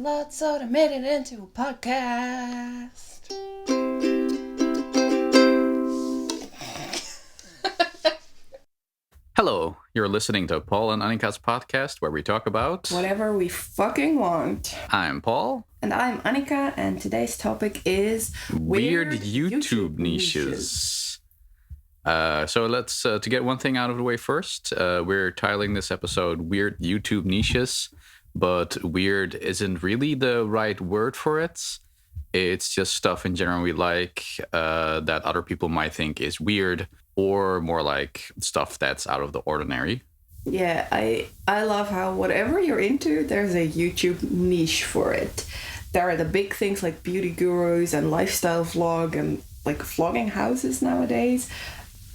a lot, so they made it into a podcast. Hello, you're listening to Paul and Annika's podcast where we talk about Whatever we fucking want. I'm Paul. And I'm Annika, and today's topic is weird YouTube niches. So let's, to get one thing out of the way first, we're titling this episode Weird YouTube Niches, but weird isn't really the right word for it. It's just stuff in general we like that other people might think is weird, or more like stuff that's out of the ordinary. Yeah, I love how whatever you're into, there's a YouTube niche for it. There are the big things like beauty gurus and lifestyle vlog and like vlogging houses nowadays.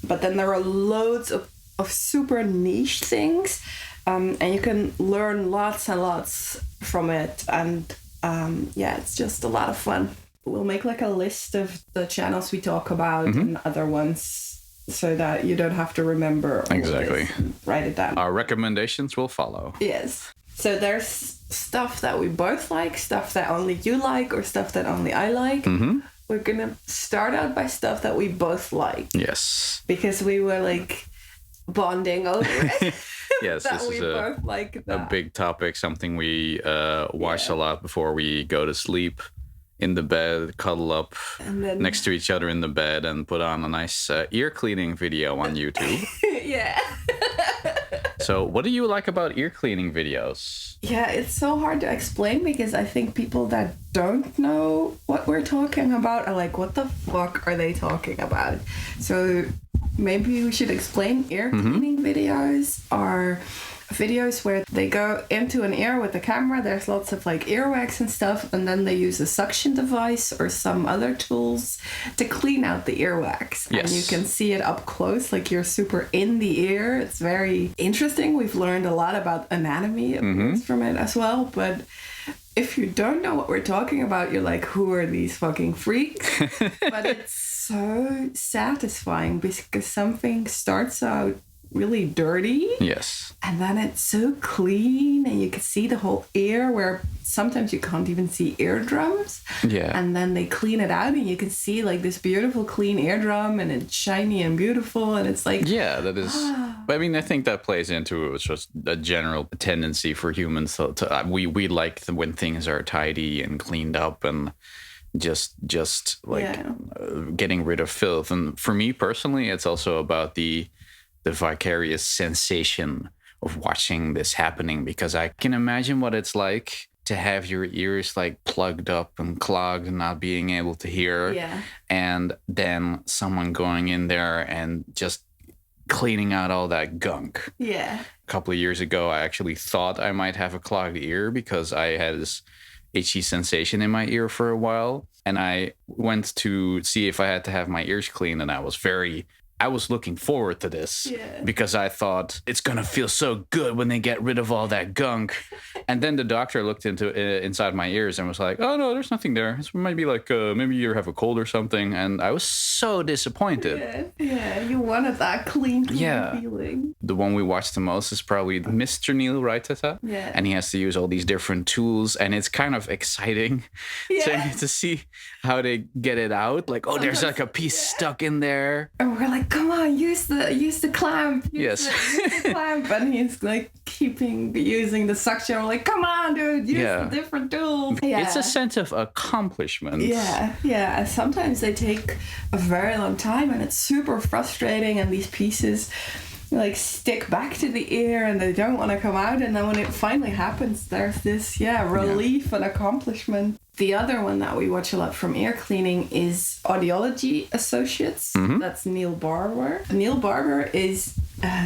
But then there are loads of super niche things, and you can learn lots and lots from it. And it's just a lot of fun. We'll make like a list of the channels we talk about and other ones, so that you don't have to remember all Exactly. Write it down. Our recommendations will follow. Yes. So there's stuff that we both like, stuff that only you like, or stuff that only I like. Mm-hmm. We're going to start out by stuff that we both like. Yes. Because we were like bonding over it. Yes, that this we is both like a big topic, something we watch a lot before we go to sleep. In the bed, cuddle up and then, next to each other in the bed and put on a nice ear cleaning video on YouTube. Yeah. So what do you like about ear cleaning videos? Yeah, it's so hard to explain because I think people that don't know what we're talking about are like, what the fuck are they talking about? So maybe we should explain. Ear cleaning videos are videos where they go into an ear with the camera. There's lots of like earwax and stuff, and then they use a suction device or some other tools to clean out the earwax. Yes. And you can see it up close, like you're super in the ear. It's very interesting. We've learned a lot about anatomy from it as well, but if you don't know what we're talking about, you're like, who are these fucking freaks? But it's so satisfying because something starts out really dirty. Yes. And then it's so clean and you can see the whole ear, where sometimes you can't even see eardrums. Yeah. And then they clean it out and you can see like this beautiful clean eardrum, and it's shiny and beautiful, and it's like, yeah, that is. I mean, I think that plays into it. It's just a general tendency for humans to we like when things are tidy and cleaned up and just like getting rid of filth. And for me personally, it's also about the vicarious sensation of watching this happening, because I can imagine what it's like to have your ears like plugged up and clogged and not being able to hear. Yeah. And then someone going in there and just cleaning out all that gunk. Yeah. A couple of years ago, I actually thought I might have a clogged ear because I had this itchy sensation in my ear for a while. And I went to see if I had to have my ears cleaned, and I was looking forward to this because I thought it's going to feel so good when they get rid of all that gunk. And then the doctor looked inside my ears and was like, oh, no, there's nothing there. It might be like maybe you have a cold or something. And I was so disappointed. Yeah, you wanted that clean feeling. The one we watched the most is probably Mr. Neil Raitata. Yeah. And he has to use all these different tools. And it's kind of exciting to see how they get it out. Like, oh, there's like a piece stuck in there. And we're like, come on, use the clamp. Use the clamp. And he's like using the suction. We're like, come on, dude, use the different tools. Yeah. It's a sense of accomplishment. Yeah. Sometimes they take a very long time and it's super frustrating, and these pieces like stick back to the ear and they don't want to come out, and then when it finally happens, there's this relief and accomplishment. The other one that we watch a lot from ear cleaning is Audiology Associates. That's Neil Barber. Neil Barber is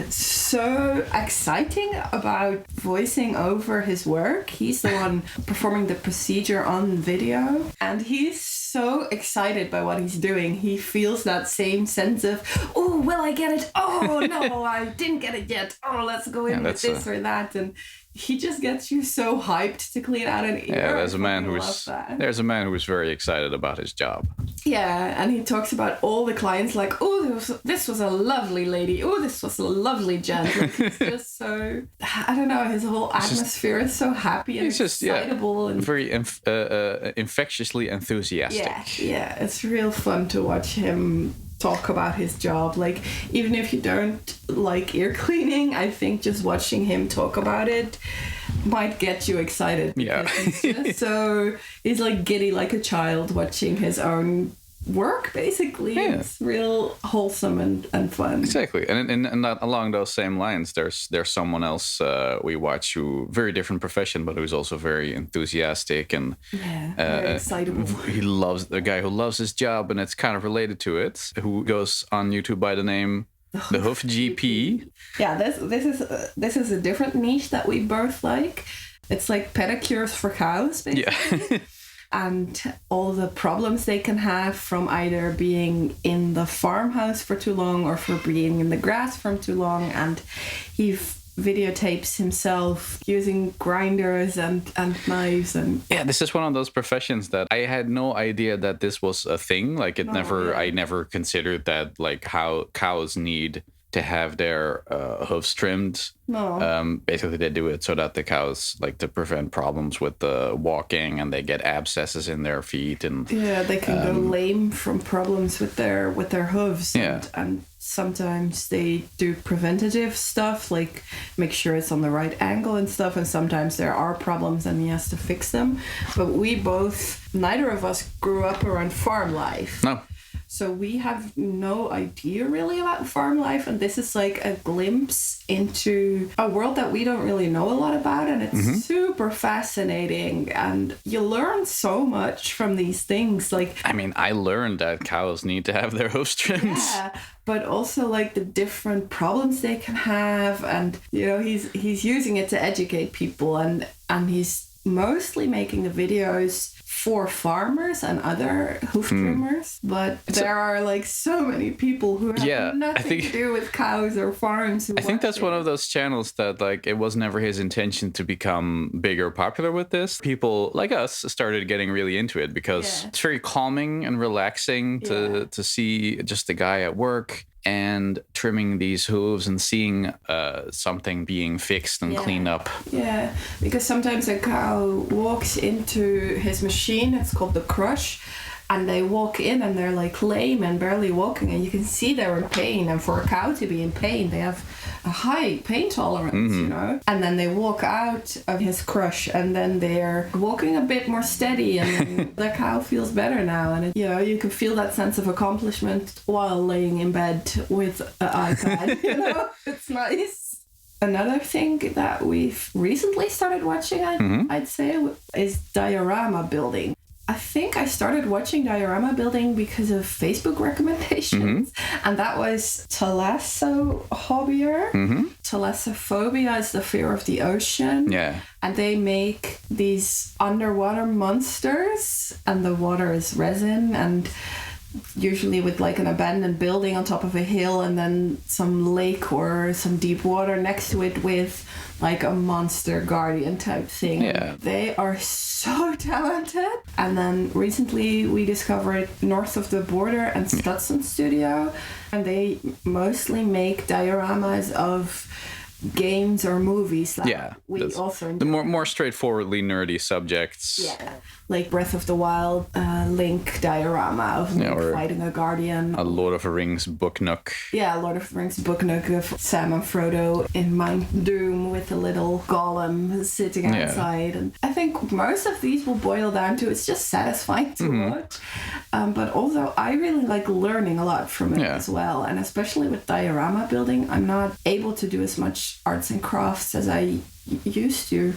so exciting about voicing over his work. He's the one performing the procedure on video, and he's so excited by what he's doing. He feels that same sense of, oh, will I get it? Oh, no, I didn't get it yet. Oh, let's go in with this or that. And he just gets you so hyped to clean out an ear. Yeah, there's a man who is very excited about his job. Yeah, and he talks about all the clients like, oh, this was a lovely lady. Oh, this was a lovely gent. Like, it's just so, I don't know, his whole atmosphere is so happy and excitable. And very infectiously enthusiastic. Yeah, it's real fun to watch him talk about his job. Like, even if you don't like ear cleaning, I think just watching him talk about it might get you excited. Yeah. He's like giddy like a child watching his own work, basically. Yeah. It's real wholesome and fun. Exactly. And along those same lines, there's someone else we watch who very different profession, but who's also very enthusiastic and very excitable. He loves the guy who loves his job, and it's kind of related to it, who goes on YouTube by the name The Hoof GP. Yeah, this is a different niche that we both like. It's like pedicures for cows, basically. Yeah. And all the problems they can have from either being in the farmhouse for too long or for being in the grass for too long. And he videotapes himself using grinders and knives. And yeah, this is one of those professions that I had no idea that this was a thing. Like I never considered that, like, how cows need to have their hoofs trimmed. No. Basically, they do it so that the cows, like, to prevent problems with the walking, and they get abscesses in their feet, and they can go lame from problems with their hooves. Yeah. And sometimes they do preventative stuff, like make sure it's on the right angle and stuff. And sometimes there are problems and he has to fix them. But neither of us grew up around farm life. No. So we have no idea really about farm life, and this is like a glimpse into a world that we don't really know a lot about, and it's super fascinating, and you learn so much from these things. Like, I mean, I learned that cows need to have their hoofs trimmed. Yeah, but also like the different problems they can have, and he's using it to educate people, and he's mostly making the videos for farmers and other hoof trimmers, but there are like so many people who have nothing to do with cows or farms. I think that's one of those channels that, like, it was never his intention to become big or popular with this. People like us started getting really into it because it's very calming and relaxing to see just the guy at work and trimming these hooves and seeing something being fixed and cleaned up. Yeah, because sometimes a cow walks into his machine, it's called the crush, and they walk in and they're like lame and barely walking, and you can see they're in pain. And for a cow to be in pain, they have a high pain tolerance, and then they walk out of his crush, and then they're walking a bit more steady, and then the cow feels better now, and you can feel that sense of accomplishment while laying in bed with an iPad. It's nice. Another thing that we've recently started watching, I'd say, is Diorama Building. I think I started watching Diorama Building because of Facebook recommendations, and that was Thalassophobia. Thalassophobia is the fear of the ocean. Yeah. And they make these underwater monsters, and the water is resin, and usually with like an abandoned building on top of a hill, and then some lake or some deep water next to it with like a monster guardian type thing. Yeah. They are so talented. And then recently we discovered North of the Border and Stutson Studio, and they mostly make dioramas of games or movies. We also enjoy. The more straightforwardly nerdy subjects. Yeah, like Breath of the Wild, Link diorama of Link fighting a guardian. A Lord of the Rings book nook. Yeah, Lord of the Rings book nook of Sam and Frodo in Mount Doom with a little golem sitting outside. And I think most of these will boil down to it's just satisfying to watch. But also I really like learning a lot from it as well. And especially with diorama building, I'm not able to do as much arts and crafts as I used to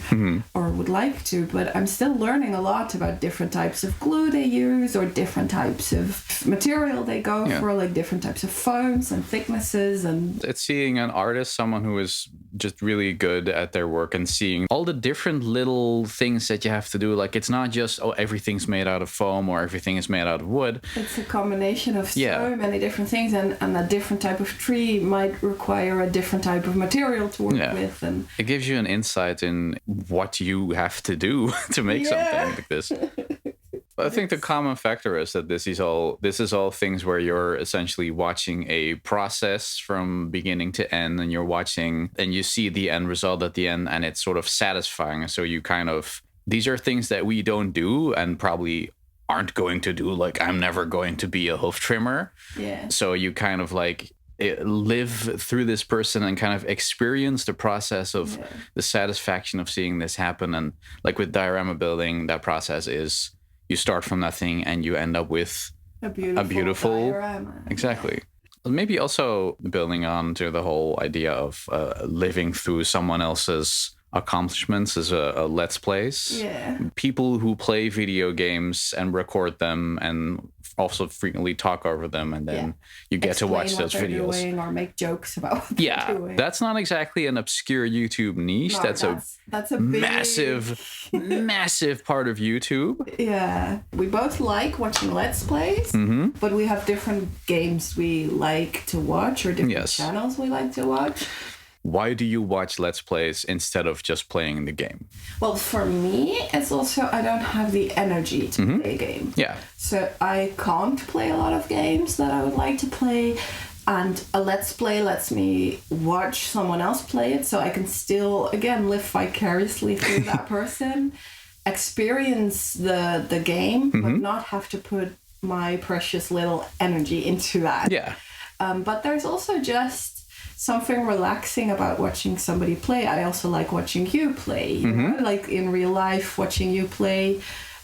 or would like to, but I'm still learning a lot about different types of glue they use or different types of material they go for, like different types of foams and thicknesses. And it's seeing an artist, someone who is just really good at their work, and seeing all the different little things that you have to do. Like, it's not just, oh, everything's made out of foam or everything is made out of wood. It's a combination of so many different things, and a different type of tree might require a different type of material to work with. And it gives you an insight in what you have to do to make something like this. I think the common factor is that this is all things where you're essentially watching a process from beginning to end, and you're watching and you see the end result at the end, and it's sort of satisfying. So you kind of, these are things that we don't do and probably aren't going to do. Like, I'm never going to be a hoof trimmer. Yeah. So you kind of like live through this person and kind of experience the process of the satisfaction of seeing this happen. And like with Diorama Building, that process is, you start from nothing and you end up with a beautiful diorama. Exactly. Maybe also building on to the whole idea of living through someone else's accomplishments as a Let's Plays. Yeah. People who play video games and record them and also frequently talk over them, and then you get to watch those videos. Doing or make jokes about what they're doing. That's not exactly an obscure YouTube niche. No, that's a big... massive part of YouTube. Yeah. We both like watching Let's Plays, but we have different games we like to watch, or different channels we like to watch. Why do you watch Let's Plays instead of just playing the game? Well, for me, it's also, I don't have the energy to play a game. Yeah. So I can't play a lot of games that I would like to play. And a Let's Play lets me watch someone else play it, so I can still, again, live vicariously through that person, experience the game, but not have to put my precious little energy into that. Yeah. But there's also just something relaxing about watching somebody play. I also like watching you play, you know? Like in real life, watching you play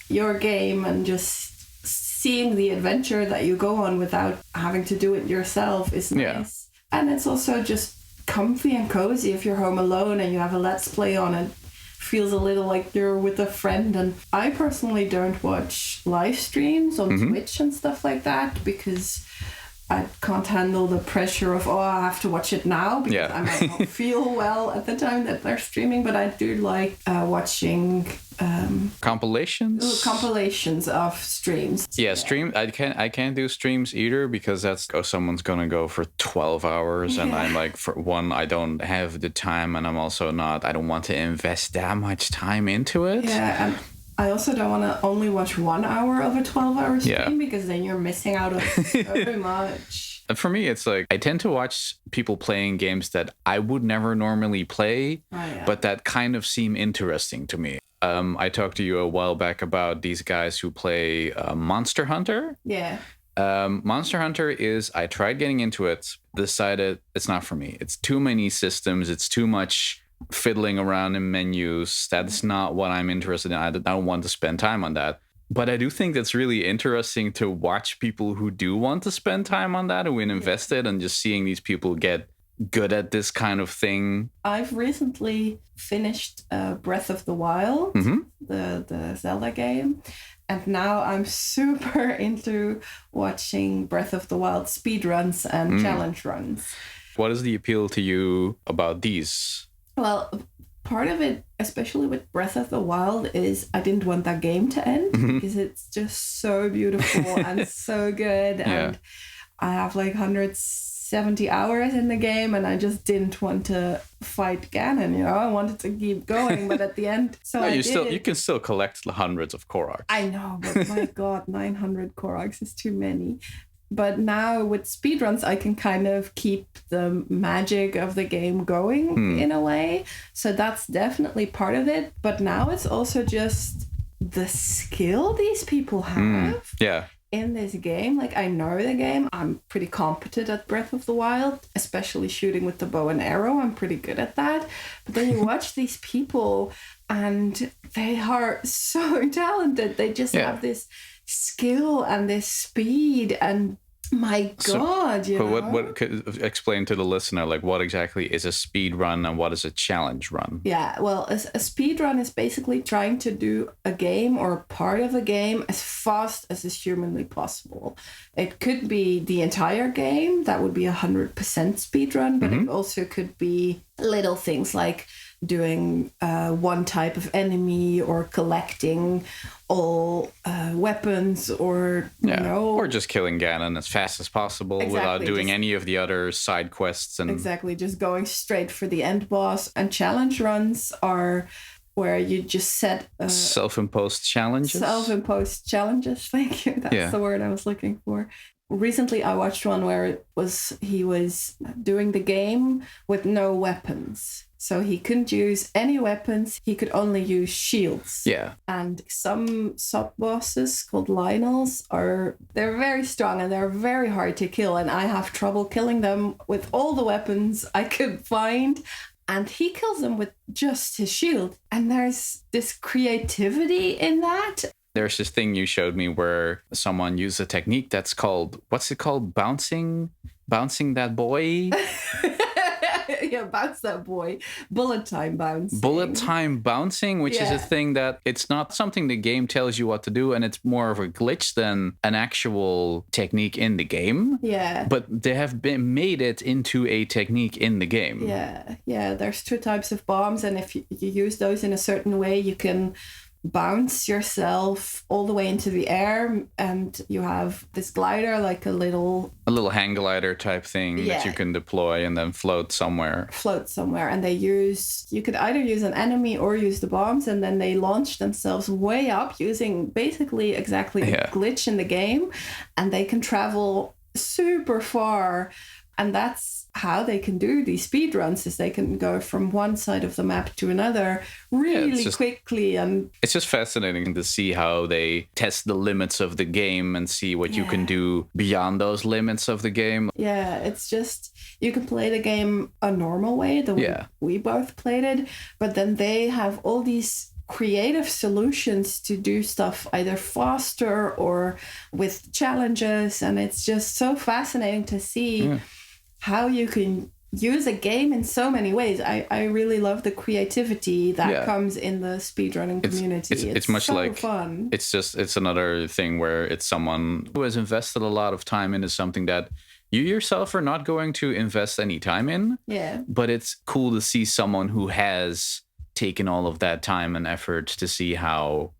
your game and just seeing the adventure that you go on without having to do it yourself is nice. And it's also just comfy and cozy if you're home alone and you have a Let's Play on. It feels a little like you're with a friend. And I personally don't watch live streams on Twitch and stuff like that, because I can't handle the pressure of, I have to watch it now, because I might not feel well at the time that they're streaming. But I do like watching compilations of streams. Yeah, stream. I can't do streams either, because that's someone's gonna go for 12 hours, and I'm like, for one, I don't have the time, and I don't want to invest that much time into it. Yeah. And I also don't want to only watch 1 hour of a 12-hour stream, because then you're missing out on so much. For me, it's like, I tend to watch people playing games that I would never normally play, but that kind of seem interesting to me. I talked to you a while back about these guys who play Monster Hunter. Yeah. Monster Hunter I tried getting into it, decided it's not for me. It's too many systems. It's too much fiddling around in menus. That's not what I'm interested in. I don't want to spend time on that. But I do think that's really interesting to watch people who do want to spend time on that, who invested, and just seeing these people get good at this kind of thing. I've recently finished Breath of the Wild, the Zelda game. And now I'm super into watching Breath of the Wild speedruns and challenge runs. What is the appeal to you about these? Well, part of it, especially with Breath of the Wild, is I didn't want that game to end, because it's just so beautiful and so good. And I have like 170 hours in the game, and I just didn't want to fight Ganon, you know? I wanted to keep going, but at the end... you can still collect hundreds of Koroks. I know, but my God, 900 Koroks is too many. But now with speedruns, I can kind of keep the magic of the game going in a way. So that's definitely part of it. But now it's also just the skill these people have in this game. Like, I know the game. I'm pretty competent at Breath of the Wild, especially shooting with the bow and arrow. I'm pretty good at that. But then you watch these people and they are so talented. They just have this skill and this speed, and My God, So what could explain to the listener, like what exactly is a speed run and what is a challenge run? Yeah, well, a speed run is basically trying to do a game or a part of a game as fast as is humanly possible. It could be the entire game, that would be 100% speed run, but it also could be little things like doing one type of enemy or collecting all weapons, or or just killing Ganon as fast as possible without doing any of the other side quests. And just going straight for the end boss. And challenge runs are where you just set self-imposed challenges. Thank you, that's the word I was looking for. Recently I watched one where he was doing the game with no weapons. So he couldn't use any weapons. He could only use shields. Yeah. And some sub-bosses called Lionels they're very strong and they're very hard to kill. And I have trouble killing them with all the weapons I could find. And he kills them with just his shield. And there's this creativity in that. There's this thing you showed me where someone used a technique that's called, what's it called? Bouncing that boy? Yeah, bounce that boy. Bullet time bouncing. Bullet time bouncing, which is a thing that it's not something the game tells you what to do, and it's more of a glitch than an actual technique in the game. Yeah. But they have made it into a technique in the game. Yeah. Yeah, there's 2 types of bombs, and if you use those in a certain way, you can bounce yourself all the way into the air, and you have this glider, like a little hang glider type thing that you can deploy and then float somewhere. And you could either use an enemy or use the bombs, and then they launch themselves way up using basically exactly a glitch in the game, and they can travel super far. And that's how they can do these speed runs, is they can go from one side of the map to another really quickly. And it's just fascinating to see how they test the limits of the game and see what you can do beyond those limits of the game. Yeah, it's just, you can play the game a normal way, the way we both played it, but then they have all these creative solutions to do stuff either faster or with challenges. And it's just so fascinating to see how you can use a game in so many ways. I really love the creativity that comes in the speedrunning community. It's much so like fun. It's another thing where it's someone who has invested a lot of time into something that you yourself are not going to invest any time in. Yeah. But it's cool to see someone who has taken all of that time and effort to see how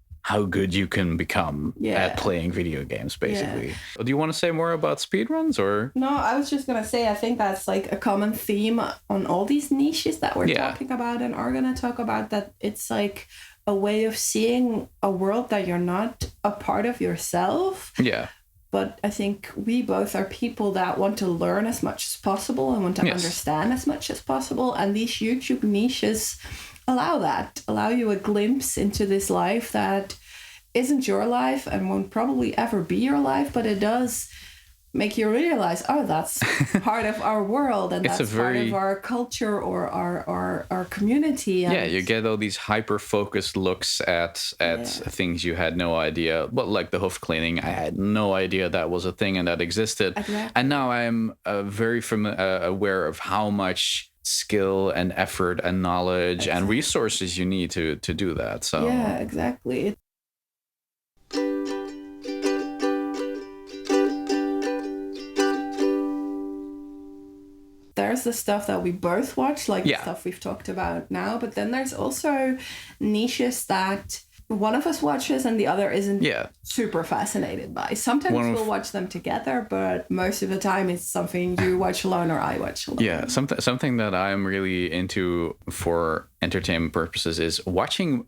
good you can become at playing video games, basically. Yeah. Do you want to say more about speedruns, or? No, I was just going to say, I think that's like a common theme on all these niches that we're talking about and are going to talk about, that it's like a way of seeing a world that you're not a part of yourself. Yeah. But I think we both are people that want to learn as much as possible and want to understand as much as possible. And these YouTube niches allow you a glimpse into this life that isn't your life and won't probably ever be your life, but it does make you realize, that's part of our world, and that's part of our culture or our community. And you get all these hyper-focused looks at things you had no idea. Well, like the hoof cleaning, I had no idea that was a thing and that existed. Exactly. And now I'm very aware of how much skill and effort and knowledge and resources you need to do that. So yeah, exactly. There's the stuff that we both watch, like the stuff we've talked about now, but then there's also niches that one of us watches and the other isn't super fascinated by. Sometimes we'll watch them together, but most of the time it's something you watch alone or I watch alone. Yeah, something that I'm really into for entertainment purposes is watching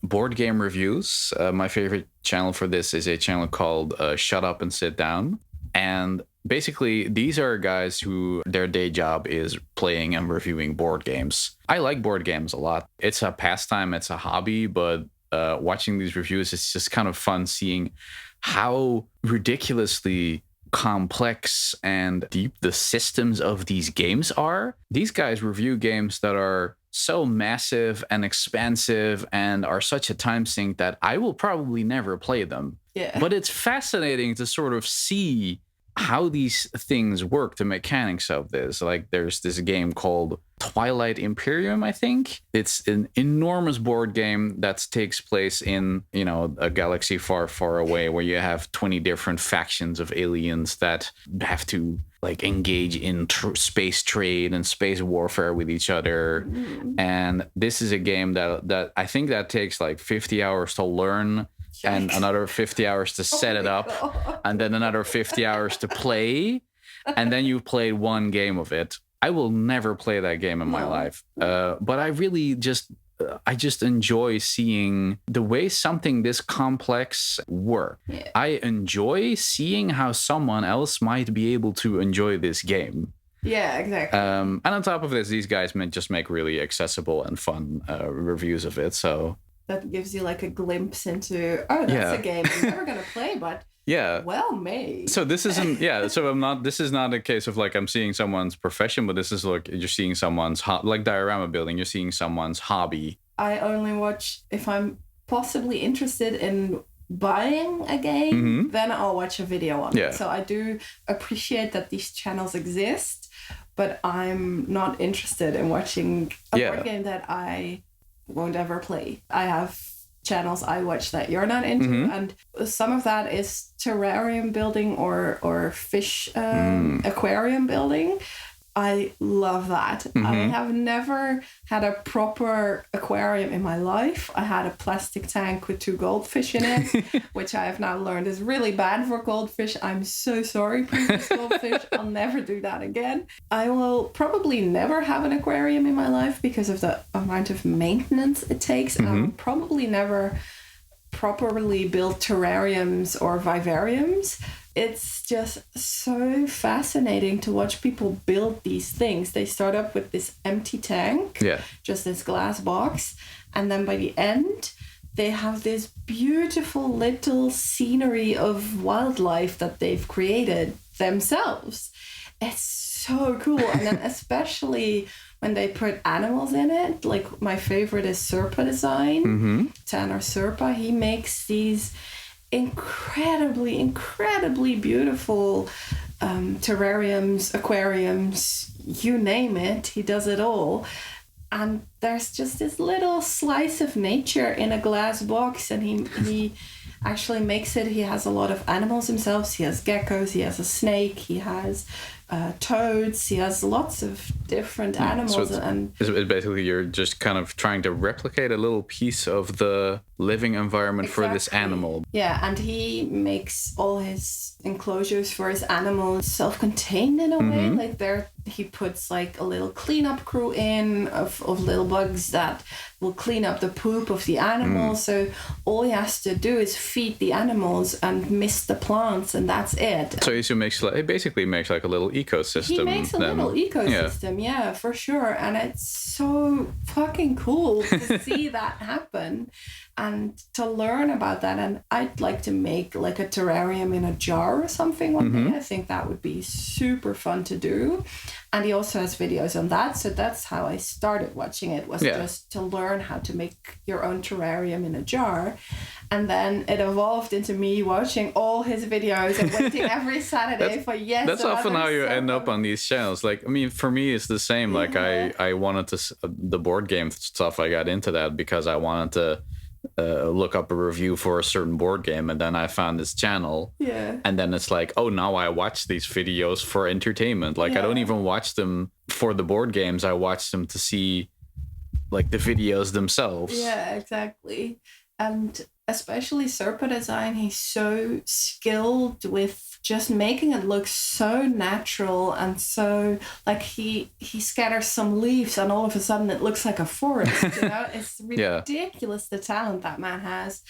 board game reviews. My favorite channel for this is a channel called Shut Up and Sit Down. And basically, these are guys who their day job is playing and reviewing board games. I like board games a lot. It's a pastime, it's a hobby, but watching these reviews, it's just kind of fun seeing how ridiculously complex and deep the systems of these games are. These guys review games that are so massive and expansive and are such a time sink that I will probably never play them. Yeah. But it's fascinating to sort of see how these things work, the mechanics of this. Like there's this game called Twilight Imperium, I think. It's an enormous board game that takes place in, a galaxy far, far away where you have 20 different factions of aliens that have to like engage in space trade and space warfare with each other. And this is a game that I think that takes like 50 hours to learn. And another 50 hours to set it up, and then another 50 hours to play, and then you've played one game of it. I will never play that game in my life, but I really just enjoy seeing the way something this complex works. Yeah. I enjoy seeing how someone else might be able to enjoy this game. Yeah, exactly. And on top of this, these guys just make really accessible and fun reviews of it. So. That gives you like a glimpse into, that's a game I'm never going to play, but well made. So this isn't, this is not a case of like I'm seeing someone's profession, but this is like you're seeing someone's, like Diorama Building, you're seeing someone's hobby. I only watch if I'm possibly interested in buying a game, then I'll watch a video on it. So I do appreciate that these channels exist, but I'm not interested in watching a board game that I won't ever play. I have channels I watch that you're not into, and some of that is terrarium building or fish aquarium building. I love that. I have never had a proper aquarium in my life. I had a plastic tank with 2 goldfish in it, which I have now learned is really bad for goldfish. I'm so sorry, previous goldfish. I'll never do that again. I will probably never have an aquarium in my life because of the amount of maintenance it takes. And I will probably never properly build terrariums or vivariums. It's just so fascinating to watch people build these things. They start up with this empty tank, just this glass box, and then by the end, they have this beautiful little scenery of wildlife that they've created themselves. It's so cool. And then especially when they put animals in it, like my favorite is Serpa Design, Tanner Serpa. He makes these incredibly beautiful terrariums, aquariums, you name it, he does it all. And there's just this little slice of nature in a glass box, and he actually makes it. He has a lot of animals himself. He has geckos, he has a snake, he has toads, he has lots of different animals. So it's basically you're just kind of trying to replicate a little piece of the living environment for this animal. Yeah, and he makes all his enclosures for his animals self-contained in a way. Like he puts like a little cleanup crew in of little bugs that will clean up the poop of the animals. So all he has to do is feed the animals and mist the plants, and that's it. So he basically makes like a little ecosystem. He makes a little ecosystem, yeah, for sure. And it's so fucking cool to see that happen and to learn about that. And I'd like to make like a terrarium in a jar or something one day. I think that would be super fun to do. And he also has videos on that. So that's how I started watching it, was just to learn how to make your own terrarium in a jar. And then it evolved into me watching all his videos and waiting every Saturday for That's often how you end up on these channels. Like, I mean, for me, it's the same. Like I wanted to, the board game stuff, I got into that because I wanted to look up a review for a certain board game, and then I found this channel, and then it's like, oh, now I watch these videos for entertainment. Like I don't even watch them for the board games, I watch them to see like the videos themselves. Exactly. And especially Serpa Design, he's so skilled with just making it look so natural, and so like he scatters some leaves and all of a sudden it looks like a forest. It's ridiculous the talent that man has.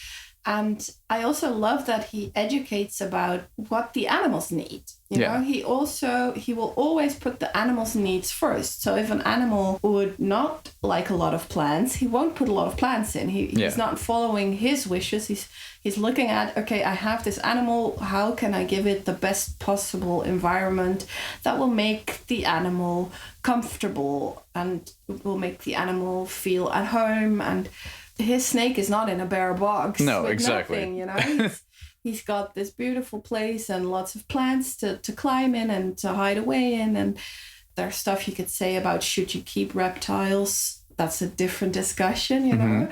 And I also love that he educates about what the animals need. You know, he will always put the animals' needs first. So if an animal would not like a lot of plants, he won't put a lot of plants in. He's not following his wishes. He's looking at, okay, I have this animal. How can I give it the best possible environment that will make the animal comfortable and will make the animal feel at home? And his snake is not in a bare box. No, with exactly. Nothing, you know. he's got this beautiful place and lots of plants to climb in and to hide away in. And there's stuff you could say about should you keep reptiles. That's a different discussion, you know.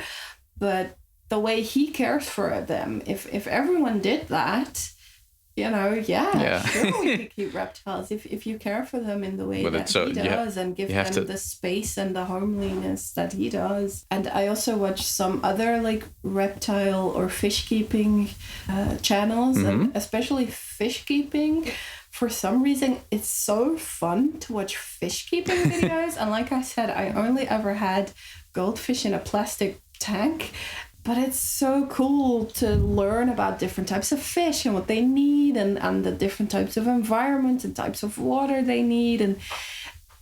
But the way he cares for them, if everyone did that, you know, sure, we could keep reptiles if you care for them in the way that he does and give them the space and the homeliness that he does. And I also watch some other like reptile or fish keeping channels, and especially fish keeping. For some reason, it's so fun to watch fish keeping videos. And like I said, I only ever had goldfish in a plastic tank. But it's so cool to learn about different types of fish and what they need and the different types of environments and types of water they need. And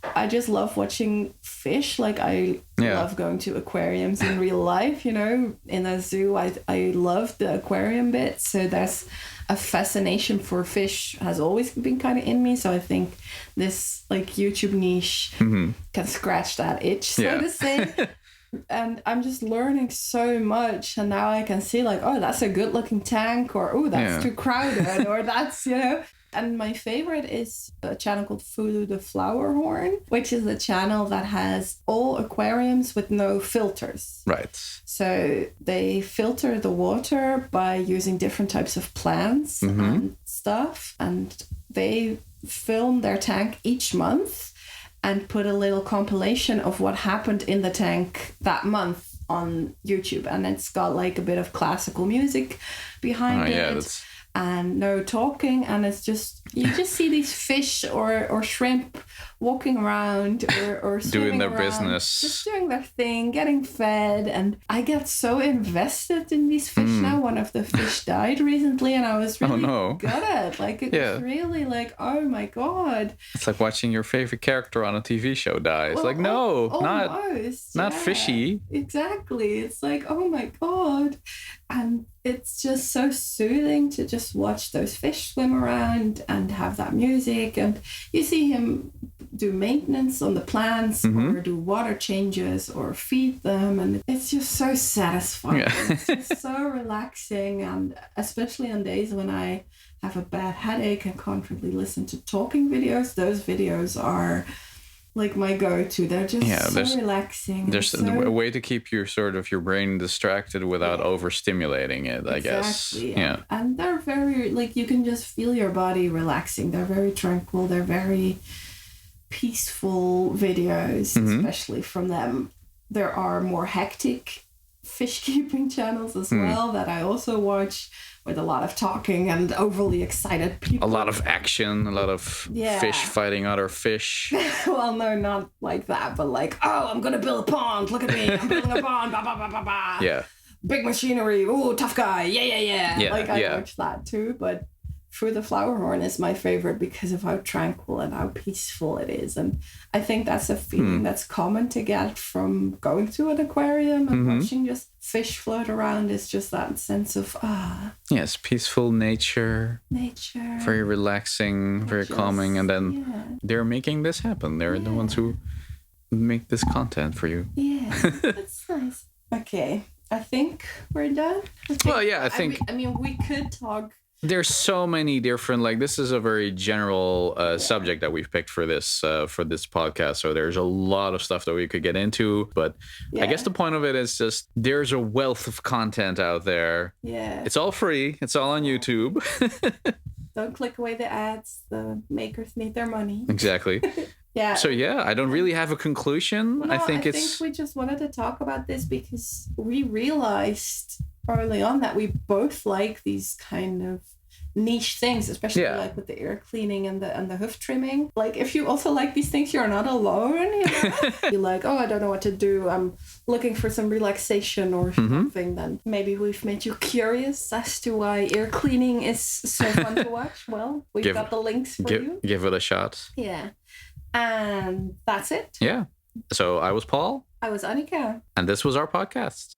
I just love watching fish. Like I love going to aquariums in real life, you know. In a zoo, I love the aquarium bit. So there's a fascination for fish has always been kind of in me. So I think this like YouTube niche can scratch that itch, so to say. And I'm just learning so much, and now I can see like, oh, that's a good looking tank, or oh, that's too crowded, or that's, you know. And my favorite is a channel called Follow the Flower Horn, which is a channel that has all aquariums with no filters. Right. So they filter the water by using different types of plants and stuff, and they film their tank each month and put a little compilation of what happened in the tank that month on YouTube. And it's got like a bit of classical music behind it. And no talking, and it's just you just see these fish or shrimp walking around or doing their around, business, just doing their thing, getting fed. And I get so invested in these fish now. One of the fish died recently, and I was really gutted. Like it was really like, oh my god, it's like watching your favorite character on a TV show die. It's like not fishy. Exactly. It's like, oh my god. And it's just so soothing to just watch those fish swim around and have that music. And you see him do maintenance on the plants or do water changes or feed them. And it's just so satisfying. Yeah. It's just so relaxing. And especially on days when I have a bad headache and can't really listen to talking videos, those videos are like my go-to. They're just so relaxing. There's a way to keep your brain distracted without overstimulating it, I guess. Yeah. And they're very, like, you can just feel your body relaxing. They're very tranquil. They're very peaceful videos, especially from them. There are more hectic fish keeping channels as well that I also watch, with a lot of talking and overly excited people. A lot of action, a lot of fish fighting other fish. Well, no, not like that, but like, oh, I'm going to build a pond. Look at me. I'm building a pond. Bah, bah, bah, bah, bah. Yeah. Big machinery. Ooh, tough guy. Yeah. Like, I watch that too, but Through the Flower Horn is my favorite because of how tranquil and how peaceful it is. And I think that's a feeling that's common to get from going to an aquarium and watching just fish float around. Is just that sense of, Yes, peaceful nature. Very relaxing, very calming. And then they're making this happen. They're the ones who make this content for you. Yeah, that's nice. Okay, I think we're done. I mean, we could talk. There's so many different, like, this is a very general subject that we've picked for this podcast. So there's a lot of stuff that we could get into. But I guess the point of it is just there's a wealth of content out there. Yeah. It's all free. It's all on YouTube. Don't click away the ads. The makers need their money. Exactly. Yeah. So, I don't really have a conclusion. No, I think we just wanted to talk about this because we realized early on that we both like these kind of niche things, especially like with the ear cleaning and the hoof trimming. Like, if you also like these things, you're not alone, you know? You're like, oh, I don't know what to do, I'm looking for some relaxation or something. Then maybe we've made you curious as to why ear cleaning is so fun to watch. Well, we've got the links for you. Give it a shot. Yeah. And that's it. Yeah. So I was Paul. I was Annika. And this was our podcast.